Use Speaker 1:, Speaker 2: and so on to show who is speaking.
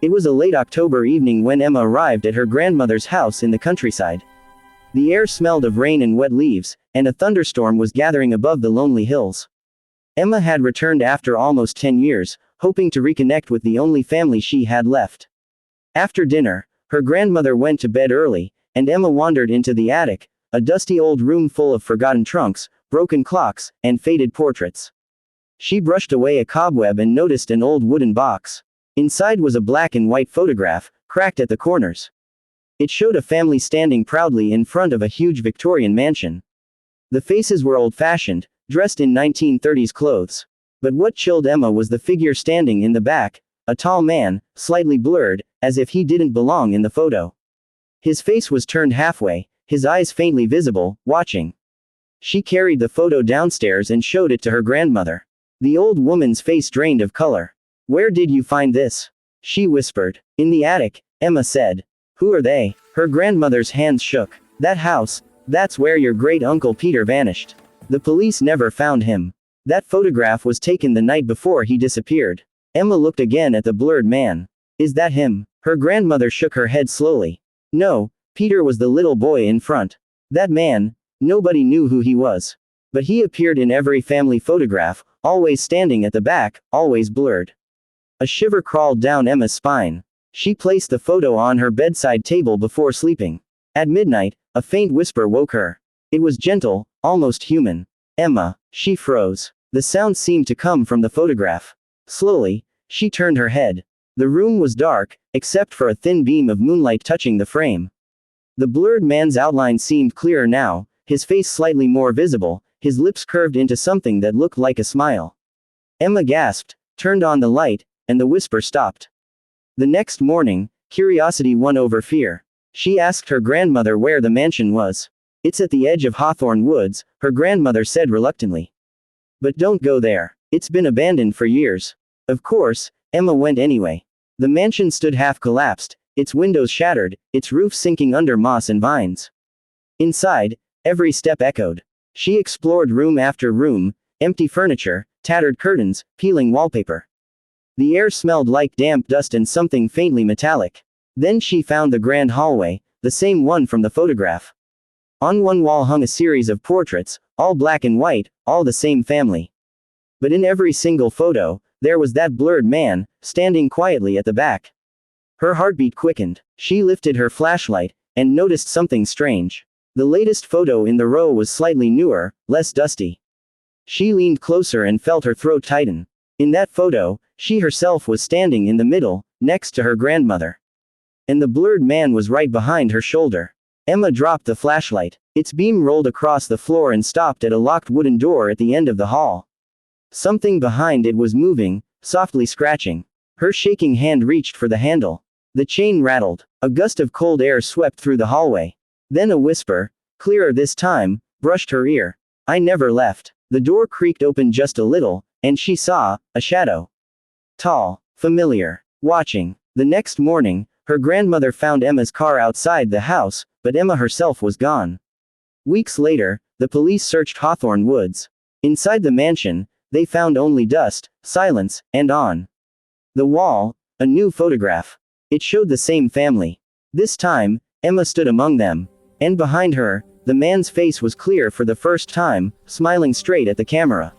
Speaker 1: It was a late October evening when Emma arrived at her grandmother's house in the countryside. The air smelled of rain and wet leaves, and a thunderstorm was gathering above the lonely hills. Emma had returned after almost 10 years, hoping to reconnect with the only family she had left. After dinner, her grandmother went to bed early, and Emma wandered into the attic, a dusty old room full of forgotten trunks, broken clocks, and faded portraits. She brushed away a cobweb and noticed an old wooden box. Inside was a black and white photograph, cracked at the corners. It showed a family standing proudly in front of a huge Victorian mansion. The faces were old-fashioned, dressed in 1930s clothes. But what chilled Emma was the figure standing in the back, a tall man, slightly blurred, as if he didn't belong in the photo. His face was turned halfway, his eyes faintly visible, watching. She carried the photo downstairs and showed it to her grandmother. The old woman's face drained of color. "Where did you find this?" she whispered. "In the attic," Emma said. "Who are they?" Her grandmother's hands shook. "That house, that's where your great-uncle Peter vanished. The police never found him. That photograph was taken the night before he disappeared." Emma looked again at the blurred man. "Is that him?" Her grandmother shook her head slowly. "No, Peter was the little boy in front. That man, nobody knew who he was. But he appeared in every family photograph, always standing at the back, always blurred." A shiver crawled down Emma's spine. She placed the photo on her bedside table before sleeping. At midnight, a faint whisper woke her. It was gentle, almost human. "Emma." She froze. The sound seemed to come from the photograph. Slowly, she turned her head. The room was dark, except for a thin beam of moonlight touching the frame. The blurred man's outline seemed clearer now, his face slightly more visible, his lips curved into something that looked like a smile. Emma gasped, turned on the light, and the whisper stopped. The next morning, curiosity won over fear. She asked her grandmother where the mansion was. "It's at the edge of Hawthorn Woods," her grandmother said reluctantly. "But don't go there. It's been abandoned for years." Of course, Emma went anyway. The mansion stood half collapsed, its windows shattered, its roof sinking under moss and vines. Inside, every step echoed. She explored room after room, empty furniture, tattered curtains, peeling wallpaper. The air smelled like damp dust and something faintly metallic. Then she found the grand hallway, the same one from the photograph. On one wall hung a series of portraits, all black and white, all the same family. But in every single photo, there was that blurred man, standing quietly at the back. Her heartbeat quickened. She lifted her flashlight, and noticed something strange. The latest photo in the row was slightly newer, less dusty. She leaned closer and felt her throat tighten. In that photo, she herself was standing in the middle, next to her grandmother. And the blurred man was right behind her shoulder. Emma dropped the flashlight. Its beam rolled across the floor and stopped at a locked wooden door at the end of the hall. Something behind it was moving, softly scratching. Her shaking hand reached for the handle. The chain rattled. A gust of cold air swept through the hallway. Then a whisper, clearer this time, brushed her ear. "I never left." The door creaked open just a little, and she saw a shadow. Tall, familiar, watching. The next morning, her grandmother found Emma's car outside the house, but Emma herself was gone. Weeks later, the police searched Hawthorn Woods. Inside the mansion, they found only dust, silence, and on the wall, a new photograph. It showed the same family. This time, Emma stood among them. And behind her, the man's face was clear for the first time, smiling straight at the camera.